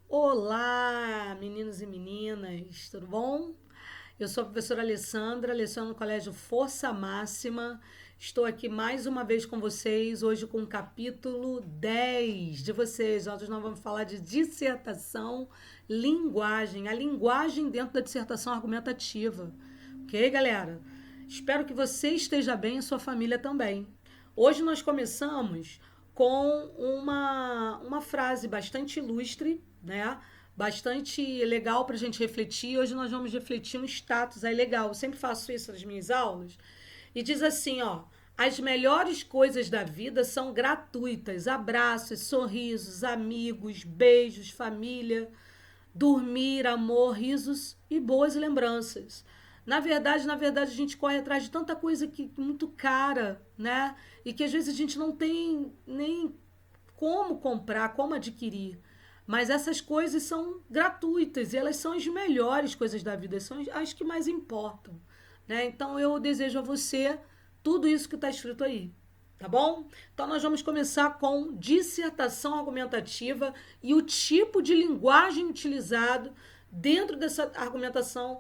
Olá, meninos e meninas, tudo bom? Eu sou a professora Alessandra, leciono no Colégio Força Máxima. Estou aqui mais uma vez com vocês, hoje com o capítulo 10 de vocês. Hoje nós vamos falar de dissertação, linguagem, a linguagem dentro da dissertação argumentativa. Ok, galera? Espero que você esteja bem e sua família também. Hoje nós começamos com uma frase bastante ilustre, né? Bastante legal para a gente refletir. Hoje nós vamos refletir um status aí legal. Eu sempre faço isso nas minhas aulas. E diz assim, ó: as melhores coisas da vida são gratuitas. Abraços, sorrisos, amigos, beijos, família, dormir, amor, risos e boas lembranças. Na verdade, a gente corre atrás de tanta coisa que muito cara, né? E que às vezes a gente não tem nem como comprar, como adquirir. Mas essas coisas são gratuitas e elas são as melhores coisas da vida, são as que mais importam, né? Então eu desejo a você tudo isso que está escrito aí, tá bom? Então nós vamos começar com dissertação argumentativa e o tipo de linguagem utilizado dentro dessa argumentação,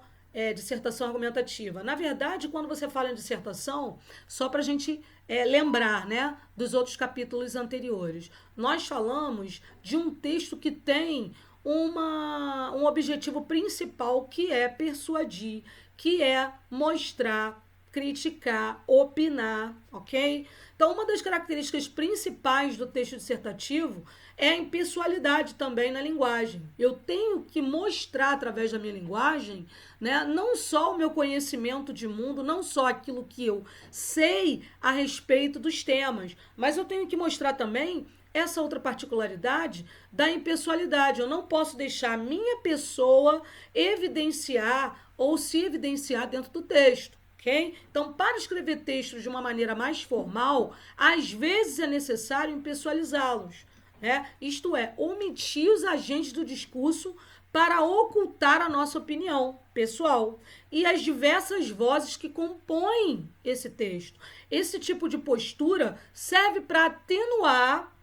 dissertação argumentativa. Na verdade, quando você fala em dissertação, só para a gente lembrar, né, dos outros capítulos anteriores, nós falamos de um texto que tem um objetivo principal, que é persuadir, que é mostrar, criticar, opinar, ok? Então, uma das características principais do texto dissertativo é a impessoalidade também na linguagem. Eu tenho que mostrar através da minha linguagem, né, não só o meu conhecimento de mundo, não só aquilo que eu sei a respeito dos temas, mas eu tenho que mostrar também essa outra particularidade da impessoalidade. Eu não posso deixar a minha pessoa evidenciar ou se evidenciar dentro do texto. Okay? Então, para escrever textos de uma maneira mais formal, às vezes é necessário impessoalizá-los, né? Isto é, omitir os agentes do discurso para ocultar a nossa opinião pessoal e as diversas vozes que compõem esse texto. Esse tipo de postura serve para atenuar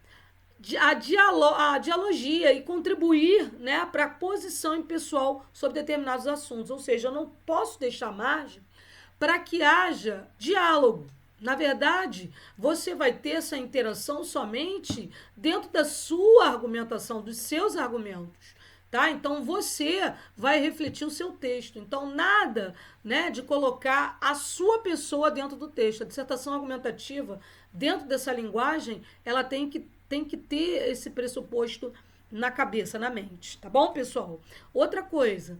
a dialogia e contribuir, né, para a posição impessoal sobre determinados assuntos. Ou seja, eu não posso deixar margem para que haja diálogo. Na verdade, você vai ter essa interação somente dentro da sua argumentação, dos seus argumentos. Tá? Então você vai refletir o seu texto. Então nada, né, de colocar a sua pessoa dentro do texto. A dissertação argumentativa, dentro dessa linguagem, ela tem que ter esse pressuposto na cabeça, na mente, tá bom, pessoal? Outra coisa,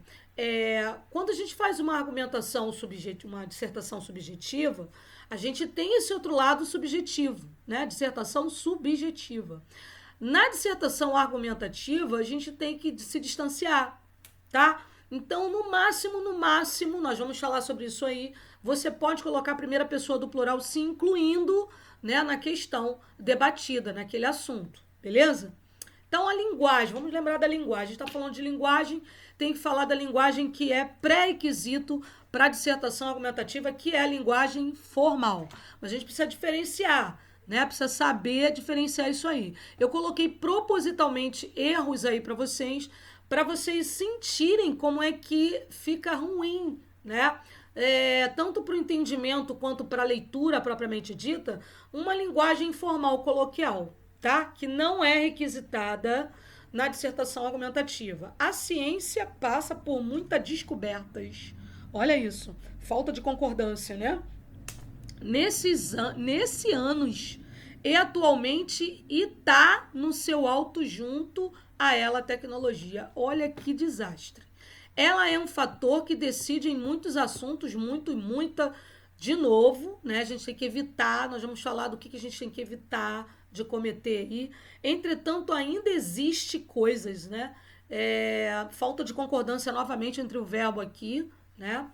quando a gente faz uma argumentação subjetiva, uma dissertação subjetiva, a gente tem esse outro lado subjetivo, né? Dissertação subjetiva. Na dissertação argumentativa, a gente tem que se distanciar, tá? Então, no máximo, nós vamos falar sobre isso aí. Você pode colocar a primeira pessoa do plural se incluindo, né, na questão debatida, naquele assunto, beleza? Então, a linguagem, vamos lembrar da linguagem. A gente está falando de linguagem, tem que falar da linguagem que é pré-requisito para a dissertação argumentativa, que é a linguagem formal. Mas a gente precisa diferenciar, né? Precisa saber diferenciar isso aí. Eu coloquei propositalmente erros aí para vocês sentirem como é que fica ruim, né? Tanto para o entendimento quanto para a leitura propriamente dita, uma linguagem informal coloquial, tá? Que não é requisitada na dissertação argumentativa. A ciência passa por muitas descobertas. Olha isso, falta de concordância, né? Nesse anos e atualmente está no seu alto junto a ela a tecnologia. Olha que desastre. Ela é um fator que decide em muitos assuntos, muita, de novo, né? A gente tem que evitar, nós vamos falar do que a gente tem que evitar de cometer aí. Entretanto, ainda existe coisas, né? Falta de concordância novamente entre o verbo aqui, né?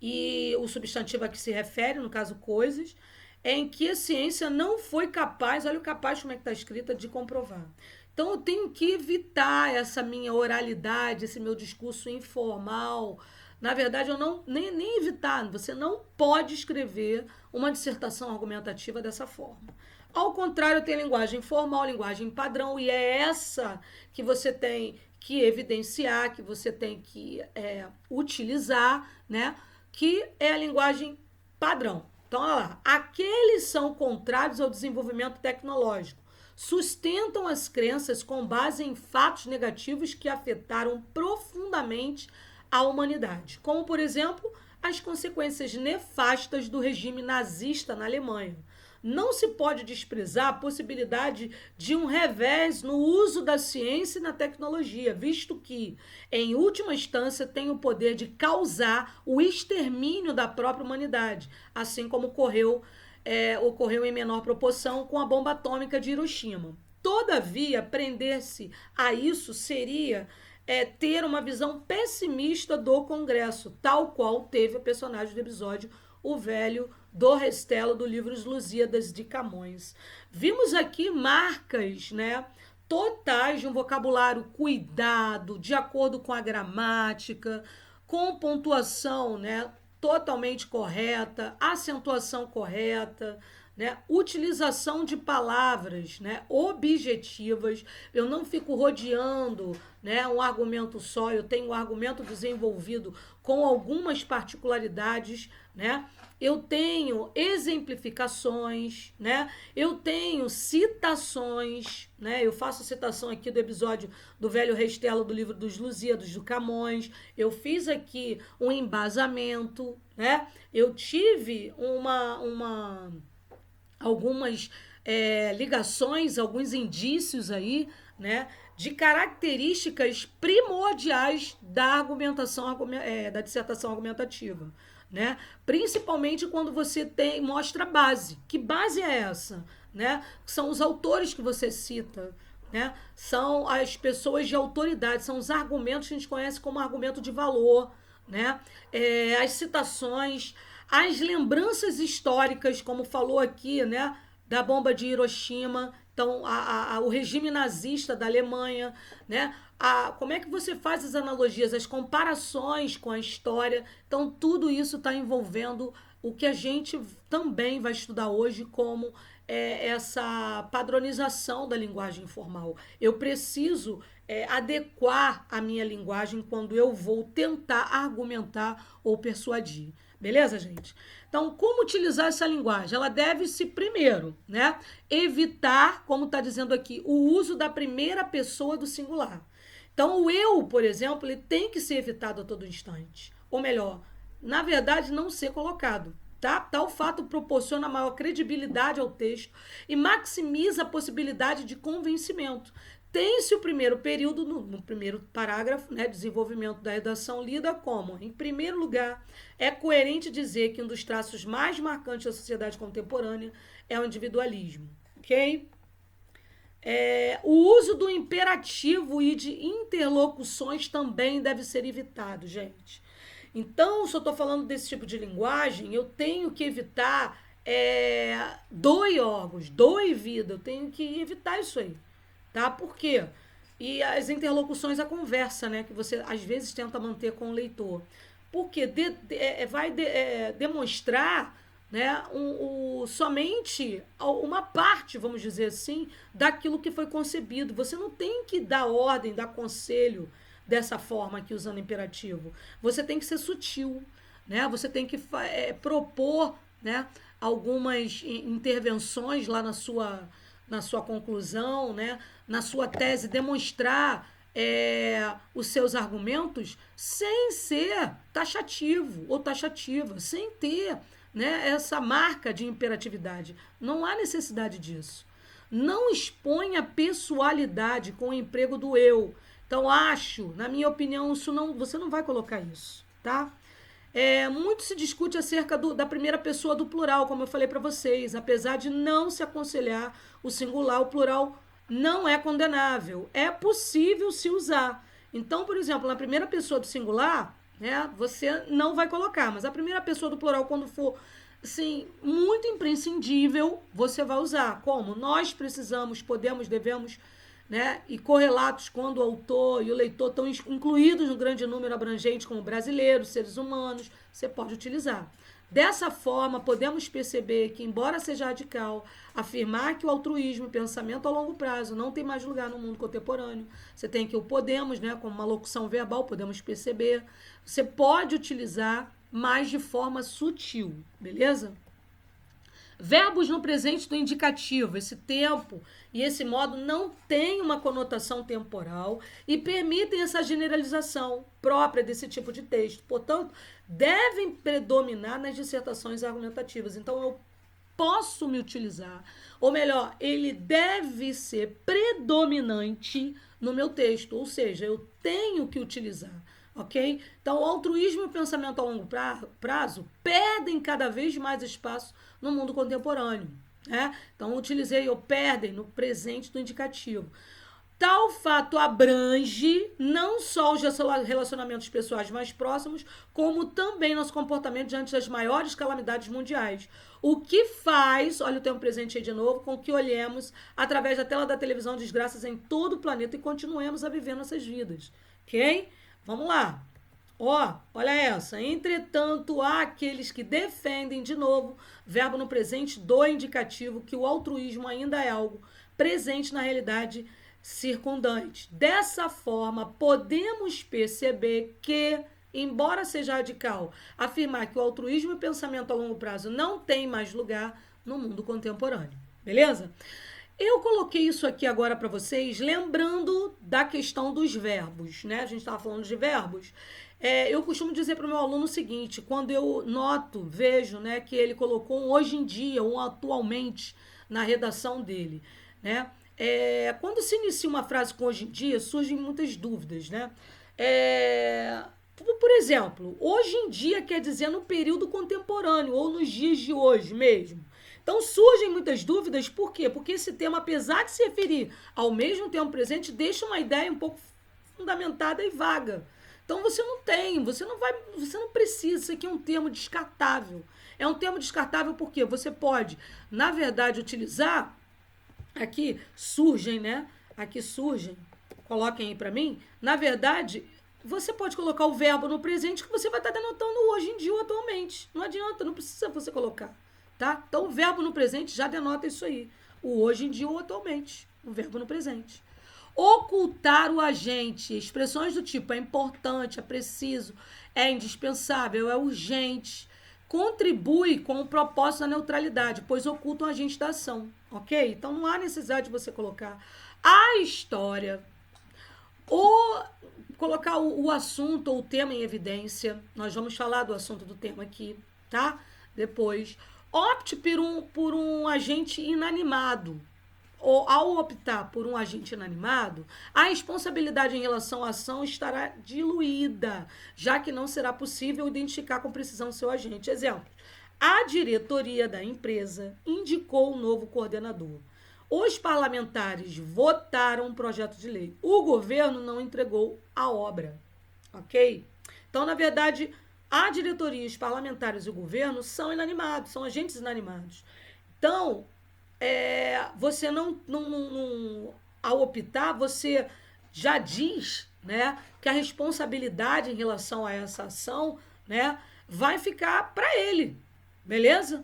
E o substantivo a que se refere, no caso coisas, em que a ciência não foi capaz, olha o capaz como é que está escrita, de comprovar. Então eu tenho que evitar essa minha oralidade, esse meu discurso informal. Na verdade, eu não nem evitar, você não pode escrever uma dissertação argumentativa dessa forma. Ao contrário, tem linguagem formal, linguagem padrão, e é essa que você tem que evidenciar, que você tem que utilizar, né? Que é a linguagem padrão. Então, olha lá. Aqueles são contrários ao desenvolvimento tecnológico. Sustentam as crenças com base em fatos negativos que afetaram profundamente a humanidade, como, por exemplo, as consequências nefastas do regime nazista na Alemanha. Não se pode desprezar a possibilidade de um revés no uso da ciência e na tecnologia, visto que, em última instância, tem o poder de causar o extermínio da própria humanidade, assim como ocorreu em menor proporção com a bomba atômica de Hiroshima. Todavia, prender-se a isso seria ter uma visão pessimista do Congresso, tal qual teve o personagem do episódio, o velho do Restelo, do livro Os Lusíadas de Camões. Vimos aqui marcas, né, totais de um vocabulário cuidado, de acordo com a gramática, com pontuação, né, totalmente correta, acentuação correta, né, utilização de palavras, né, objetivas. Eu não fico rodeando, né, um argumento só, eu tenho um argumento desenvolvido com algumas particularidades, né? Eu tenho exemplificações, né? Eu tenho citações, né? Eu faço citação aqui do episódio do Velho Restelo do livro dos Lusíadas do Camões. Eu fiz aqui um embasamento, né? Eu tive algumas ligações, alguns indícios aí, né, de características primordiais da argumentação, da dissertação argumentativa, né? Principalmente quando você mostra base. Que base é essa? Né? São os autores que você cita, né? São as pessoas de autoridade, são os argumentos que a gente conhece como argumento de valor, né? As citações, as lembranças históricas, como falou aqui, né, da bomba de Hiroshima, então o regime nazista da Alemanha, né? Como é que você faz as analogias, as comparações com a história? Então, tudo isso está envolvendo o que a gente também vai estudar hoje como essa padronização da linguagem informal. Eu preciso adequar a minha linguagem quando eu vou tentar argumentar ou persuadir. Beleza, gente? Então, como utilizar essa linguagem? Ela deve-se, primeiro, né, evitar, como está dizendo aqui, o uso da primeira pessoa do singular. Então, o eu, por exemplo, ele tem que ser evitado a todo instante. Ou melhor, na verdade, não ser colocado. Tá? Tal fato proporciona maior credibilidade ao texto e maximiza a possibilidade de convencimento. Tem-se o primeiro período, no primeiro parágrafo, né, desenvolvimento da redação lida como, em primeiro lugar, é coerente dizer que um dos traços mais marcantes da sociedade contemporânea é o individualismo. Ok? O uso do imperativo e de interlocuções também deve ser evitado, gente. Então, se eu estou falando desse tipo de linguagem, eu tenho que evitar doe órgãos, doe vida, eu tenho que evitar isso aí. Tá? Por quê? E as interlocuções, a conversa, né, que você às vezes tenta manter com o leitor. Porque vai demonstrar, né, somente uma parte, vamos dizer assim, daquilo que foi concebido. Você não tem que dar ordem, dar conselho dessa forma aqui, usando imperativo. Você tem que ser sutil, né? Você tem que propor, né, algumas intervenções lá na sua conclusão, né, na sua tese, demonstrar os seus argumentos sem ser taxativo ou taxativa, sem ter, né, essa marca de imperatividade. Não há necessidade disso. Não exponha pessoalidade com o emprego do eu. Então, acho, na minha opinião, você não vai colocar isso, tá? Muito se discute acerca da primeira pessoa do plural, como eu falei para vocês. Apesar de não se aconselhar o singular, o plural não é condenável. É possível se usar. Então, por exemplo, na primeira pessoa do singular, né, você não vai colocar. Mas a primeira pessoa do plural, quando for assim, muito imprescindível, você vai usar. Como? Nós precisamos, podemos, devemos, né? E correlatos quando o autor e o leitor estão incluídos no grande número abrangente como brasileiros, seres humanos, você pode utilizar. Dessa forma, podemos perceber que, embora seja radical, afirmar que o altruísmo e pensamento a longo prazo não tem mais lugar no mundo contemporâneo. Você tem aqui o podemos, né, como uma locução verbal, podemos perceber. Você pode utilizar, mas de forma sutil, beleza? Verbos no presente do indicativo, esse tempo e esse modo não têm uma conotação temporal e permitem essa generalização própria desse tipo de texto. Portanto, devem predominar nas dissertações argumentativas. Então, eu posso me utilizar, ou melhor, ele deve ser predominante no meu texto, ou seja, eu tenho que utilizar. Ok? Então, o altruísmo e o pensamento a longo prazo perdem cada vez mais espaço no mundo contemporâneo. Né? Então, utilizei o perdem no presente do indicativo. Tal fato abrange não só os relacionamentos pessoais mais próximos, como também nosso comportamento diante das maiores calamidades mundiais. O que faz, olha o tempo presente aí de novo, com que olhemos através da tela da televisão desgraças em todo o planeta e continuemos a viver nossas vidas. Ok? Vamos lá. Olha essa. Entretanto, há aqueles que defendem, de novo, verbo no presente do indicativo, que o altruísmo ainda é algo presente na realidade circundante. Dessa forma, podemos perceber que, embora seja radical, afirmar que o altruísmo e o pensamento a longo prazo não tem mais lugar no mundo contemporâneo. Beleza? Eu coloquei isso aqui agora para vocês, lembrando da questão dos verbos, né? A gente estava falando de verbos. Eu costumo dizer para o meu aluno o seguinte, quando eu vejo, né, que ele colocou um hoje em dia, um atualmente na redação dele, né? Quando se inicia uma frase com hoje em dia, surgem muitas dúvidas, né? Por exemplo, hoje em dia quer dizer no período contemporâneo ou nos dias de hoje mesmo. Então surgem muitas dúvidas, por quê? Porque esse tema, apesar de se referir ao mesmo tempo presente, deixa uma ideia um pouco fundamentada e vaga. Então você não precisa, isso aqui é um termo descartável. É um termo descartável porque você pode, na verdade, utilizar, aqui surgem, né? Aqui surgem, coloquem aí para mim, na verdade, você pode colocar o verbo no presente que você vai estar denotando hoje em dia ou atualmente. Não adianta, não precisa você colocar. Tá? Então, o verbo no presente já denota isso aí. O hoje em dia ou atualmente. O verbo no presente. Ocultar o agente. Expressões do tipo é importante, é preciso, é indispensável, é urgente. Contribui com o propósito da neutralidade, pois ocultam o agente da ação. Ok? Então, não há necessidade de você colocar a história ou colocar o assunto ou o tema em evidência. Nós vamos falar do assunto do tema aqui, tá? Depois. Opte por um agente inanimado. Ou, ao optar por um agente inanimado, a responsabilidade em relação à ação estará diluída, já que não será possível identificar com precisão seu agente. Exemplo, a diretoria da empresa indicou um novo coordenador. Os parlamentares votaram um projeto de lei. O governo não entregou a obra. Ok? Então, na verdade, a diretoria, os parlamentares e o governo são inanimados, são agentes inanimados. Então, você ao optar, você já diz, né, que a responsabilidade em relação a essa ação, né, vai ficar para ele. Beleza?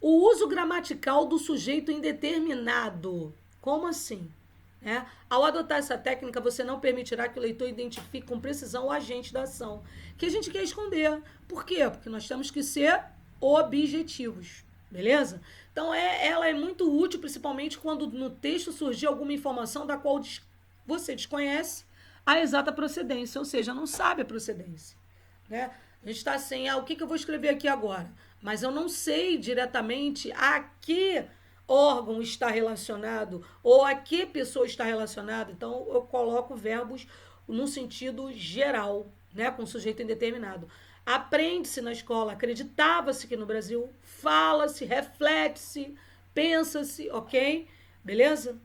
O uso gramatical do sujeito indeterminado. Como assim? Ao adotar essa técnica, você não permitirá que o leitor identifique com precisão o agente da ação, que a gente quer esconder. Por quê? Porque nós temos que ser objetivos, beleza? Então, ela é muito útil, principalmente quando no texto surgir alguma informação da qual você desconhece a exata procedência, ou seja, não sabe a procedência. Né? A gente está assim, o que eu vou escrever aqui agora? Mas eu não sei diretamente a que órgão está relacionado ou a que pessoa está relacionada. Então, eu coloco verbos no sentido geral, né, com sujeito indeterminado. Aprende-se na escola, acreditava-se que no Brasil, fala-se, reflete-se, pensa-se, ok? Beleza?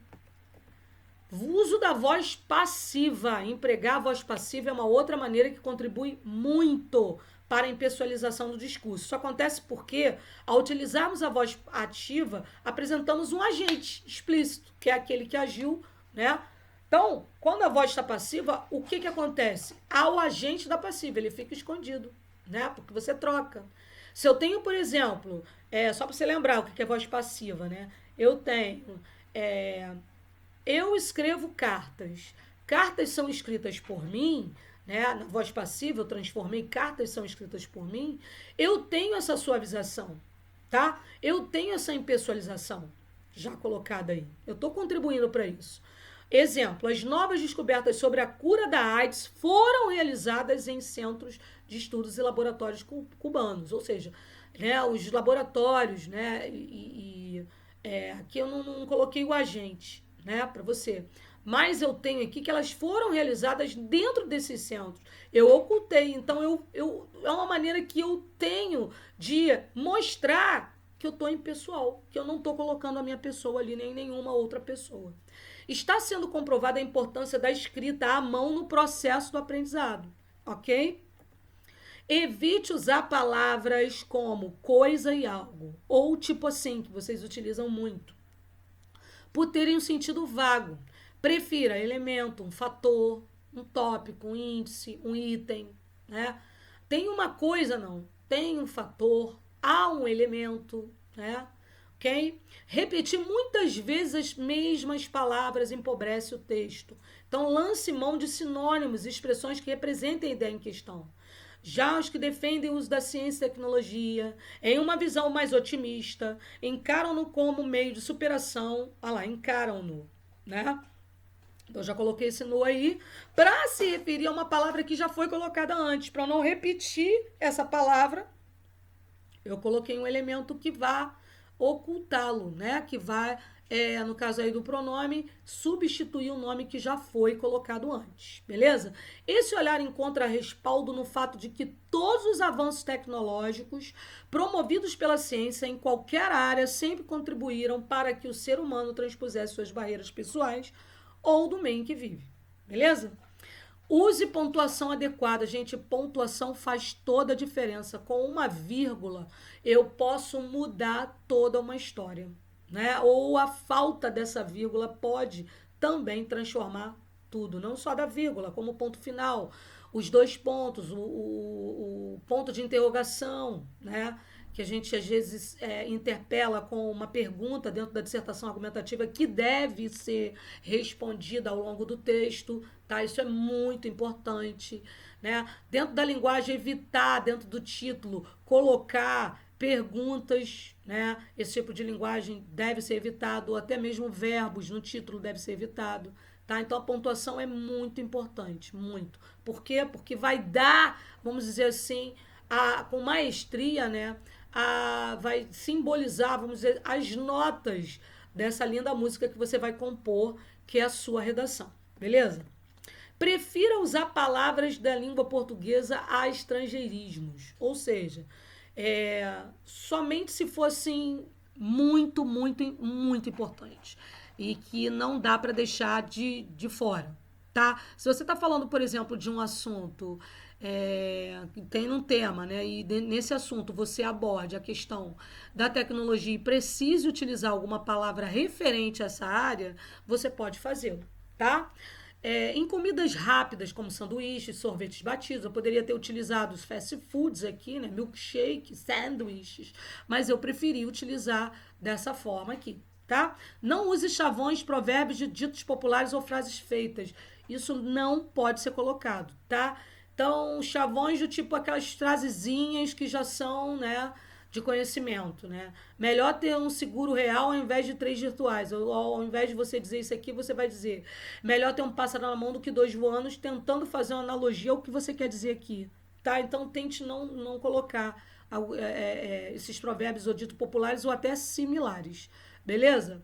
O uso da voz passiva. Empregar a voz passiva é uma outra maneira que contribui muito para a impessoalização do discurso. Isso acontece porque, ao utilizarmos a voz ativa, apresentamos um agente explícito, que é aquele que agiu, né? Então, quando a voz está passiva, o que acontece? Há o agente da passiva, ele fica escondido, né? Porque você troca. Se eu tenho, por exemplo, só para você lembrar o que é voz passiva, né? Eu tenho, é, eu escrevo cartas. Cartas são escritas por mim, né? Na voz passiva eu transformei cartas são escritas por mim. Eu tenho essa suavização, tá? Eu tenho essa impessoalização já colocada aí. Eu estou contribuindo para isso. Exemplo, as novas descobertas sobre a cura da AIDS foram realizadas em centros de estudos e laboratórios cubanos, ou seja, né, os laboratórios, né, aqui eu não coloquei o agente, né, para você, mas eu tenho aqui que elas foram realizadas dentro desses centros. Eu ocultei, então é uma maneira que eu tenho de mostrar que eu estou impessoal, que eu não estou colocando a minha pessoa ali, nem nenhuma outra pessoa. Está sendo comprovada a importância da escrita à mão no processo do aprendizado, ok? Evite usar palavras como coisa e algo, ou tipo assim, que vocês utilizam muito, por terem um sentido vago. Prefira elemento, um fator, um tópico, um índice, um item, né? Tem uma coisa, não. Tem um fator, há um elemento, né? Ok? Repetir muitas vezes as mesmas palavras empobrece o texto. Então, lance mão de sinônimos e expressões que representem a ideia em questão. Já os que defendem o uso da ciência e tecnologia, em uma visão mais otimista, encaram-no como meio de superação. Olha lá, encaram-no, né? Então, já coloquei esse no aí para se referir a uma palavra que já foi colocada antes. Para não repetir essa palavra, eu coloquei um elemento que vá ocultá-lo, né? Que vai, no caso aí do pronome, substituir o nome que já foi colocado antes, beleza? Esse olhar encontra respaldo no fato de que todos os avanços tecnológicos promovidos pela ciência em qualquer área sempre contribuíram para que o ser humano transpusesse suas barreiras pessoais ou do meio em que vive, beleza? Use pontuação adequada, gente. Pontuação faz toda a diferença. Com uma vírgula, eu posso mudar toda uma história, né? Ou a falta dessa vírgula pode também transformar tudo, não só da vírgula, como ponto final, os dois pontos, o ponto de interrogação, né? Que a gente às vezes interpela com uma pergunta dentro da dissertação argumentativa que deve ser respondida ao longo do texto, tá? Isso é muito importante, né? Dentro da linguagem, evitar, dentro do título, colocar perguntas, né? Esse tipo de linguagem deve ser evitado, ou até mesmo verbos no título deve ser evitado, tá? Então a pontuação é muito importante, muito. Por quê? Porque vai dar, vamos dizer assim, com maestria, né? Vai simbolizar, vamos dizer, as notas dessa linda música que você vai compor, que é a sua redação, beleza? Prefira usar palavras da língua portuguesa a estrangeirismos, ou seja, somente se fossem muito, muito, muito importantes e que não dá para deixar de fora, tá? Se você está falando, por exemplo, de um assunto que tem um tema, né? E nesse assunto você aborde a questão da tecnologia e precise utilizar alguma palavra referente a essa área, você pode fazê-lo, tá? Em comidas rápidas, como sanduíches, sorvetes batidos, eu poderia ter utilizado os fast foods aqui, né? Milkshake, sanduíches, mas eu preferi utilizar dessa forma aqui, tá? Não use chavões, provérbios de ditos populares ou frases feitas. Isso não pode ser colocado, tá? Então, chavões do tipo aquelas frasezinhas que já são, né, de conhecimento, né? Melhor ter um seguro real ao invés de 3 virtuais. Ou, ao invés de você dizer isso aqui, você vai dizer melhor ter um pássaro na mão do que 2 voando, tentando fazer uma analogia ao que você quer dizer aqui, tá? Então, tente não colocar esses provérbios ou ditos populares ou até similares, beleza?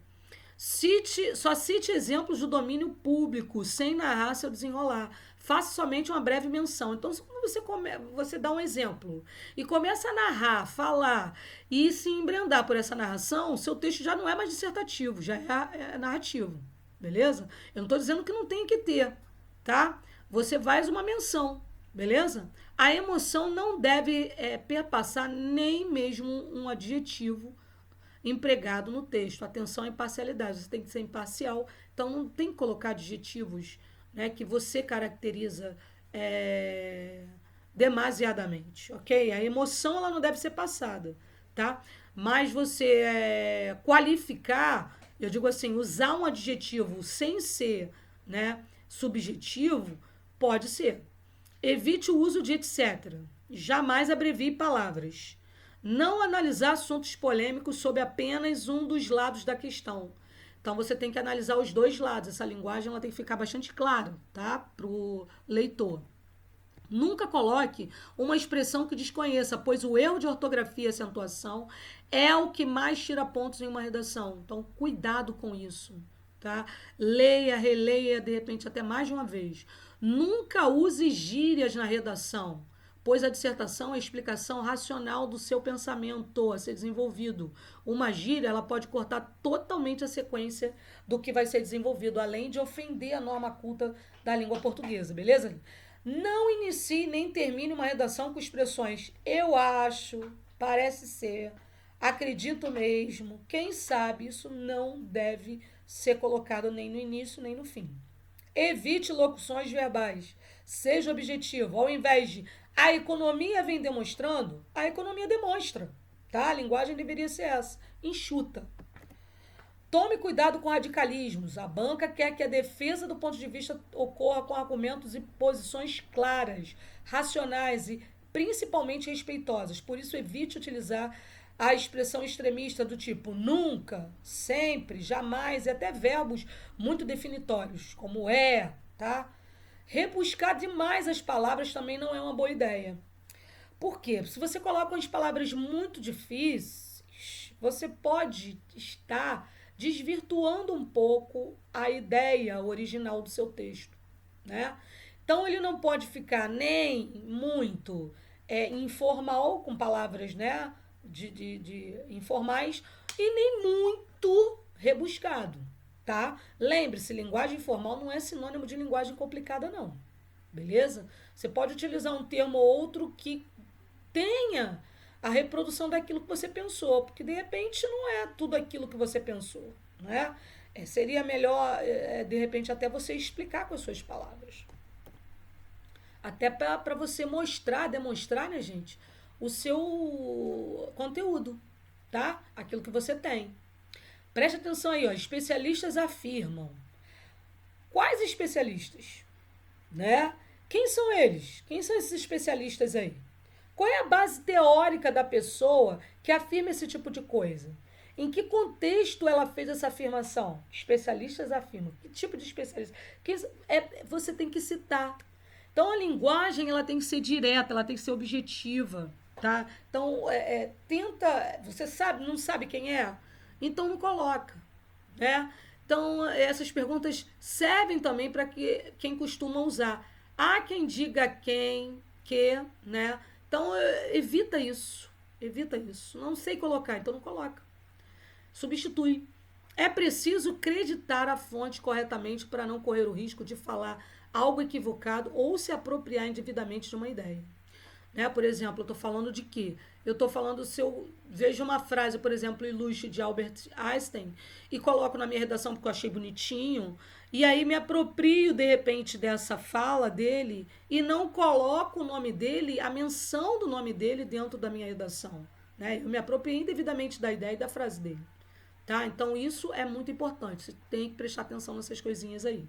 Só cite exemplos do domínio público, sem narrar seu desenrolar. Faça somente uma breve menção. Então, quando você dá um exemplo e começa a narrar, falar e se embrandar por essa narração, seu texto já não é mais dissertativo, já é narrativo. Beleza? Eu não estou dizendo que não tem que ter, tá? Você faz uma menção, beleza? A emoção não deve perpassar nem mesmo um adjetivo empregado no texto. Atenção à imparcialidade. Você tem que ser imparcial. Então, não tem que colocar adjetivos, né, que você caracteriza demasiadamente, ok? A emoção ela não deve ser passada, tá? Mas você qualificar, eu digo assim, usar um adjetivo sem ser, né, subjetivo, pode ser. Evite o uso de etc. Jamais abrevie palavras. Não analisar assuntos polêmicos sob apenas um dos lados da questão. Então você tem que analisar os dois lados. Essa linguagem ela tem que ficar bastante clara, tá? Para o leitor. Nunca coloque uma expressão que desconheça, pois o erro de ortografia e acentuação é o que mais tira pontos em uma redação. Então, cuidado com isso, tá? Leia, releia, de repente até mais de uma vez. Nunca use gírias na redação, pois a dissertação é a explicação racional do seu pensamento a ser desenvolvido. Uma gíria ela pode cortar totalmente a sequência do que vai ser desenvolvido, além de ofender a norma culta da língua portuguesa, beleza? Não inicie nem termine uma redação com expressões eu acho, parece ser, acredito mesmo, quem sabe. Isso não deve ser colocado nem no início nem no fim. Evite locuções verbais. Seja objetivo. Ao invés de a economia vem demonstrando, a economia demonstra. Tá? A linguagem deveria ser essa, enxuta. Tome cuidado com radicalismos. A banca quer que a defesa do ponto de vista ocorra com argumentos e posições claras, racionais e principalmente respeitosas. Por isso, evite utilizar a expressão extremista do tipo nunca, sempre, jamais e até verbos muito definitórios, como tá? Rebuscar demais as palavras também não é uma boa ideia. Por quê? Se você coloca as palavras muito difíceis, você pode estar desvirtuando um pouco a ideia original do seu texto, né? Então ele não pode ficar nem muito informal, com palavras, né, de informais, e nem muito rebuscado, tá? Lembre-se, linguagem informal não é sinônimo de linguagem complicada, não, beleza? Você pode utilizar um termo ou outro que tenha a reprodução daquilo que você pensou, porque de repente não é tudo aquilo que você pensou, né? Seria melhor, de repente, até você explicar com as suas palavras. Até para você mostrar, demonstrar, né, gente, o seu conteúdo, tá? Aquilo que você tem. Preste atenção aí, ó. Especialistas afirmam. Quais especialistas? Né? Quem são eles? Quem são esses especialistas aí? Qual é a base teórica da pessoa que afirma esse tipo de coisa? Em que contexto ela fez essa afirmação? Especialistas afirmam. Que tipo de especialista? Você tem que citar. Então, a linguagem ela tem que ser direta, ela tem que ser objetiva, tá? Então, tenta... Você sabe, não sabe quem é? Então, não coloca, né? Então, essas perguntas servem também para quem costuma usar. Há quem diga quem, que, né? Então, evita isso. Evita isso. Não sei colocar, então não coloca. Substitui. É preciso acreditar a fonte corretamente para não correr o risco de falar algo equivocado ou se apropriar indevidamente de uma ideia. Né? Por exemplo, eu estou falando de quê? Eu estou falando se eu vejo uma frase, por exemplo, ilustre de Albert Einstein e coloco na minha redação porque eu achei bonitinho, e aí me aproprio, de repente, dessa fala dele e não coloco o nome dele, a menção do nome dele dentro da minha redação. Né? Eu me apropriei indevidamente da ideia e da frase dele. Tá? Então, isso é muito importante. Você tem que prestar atenção nessas coisinhas aí.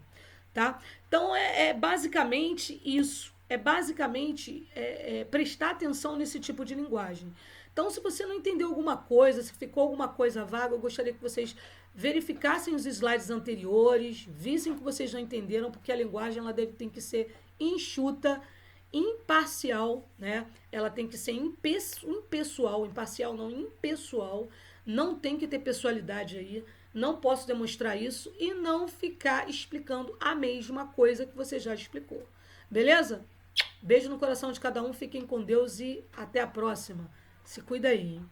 Tá? Então, basicamente isso. Basicamente prestar atenção nesse tipo de linguagem. Então, se você não entendeu alguma coisa, se ficou alguma coisa vaga, eu gostaria que vocês verificassem os slides anteriores, vissem que vocês não entenderam, porque a linguagem ela tem que ser enxuta, imparcial, né? Ela tem que ser impessoal, imparcial não, impessoal, não tem que ter pessoalidade aí, não posso demonstrar isso e não ficar explicando a mesma coisa que você já explicou. Beleza? Beijo no coração de cada um, fiquem com Deus e até a próxima. Se cuida aí, hein?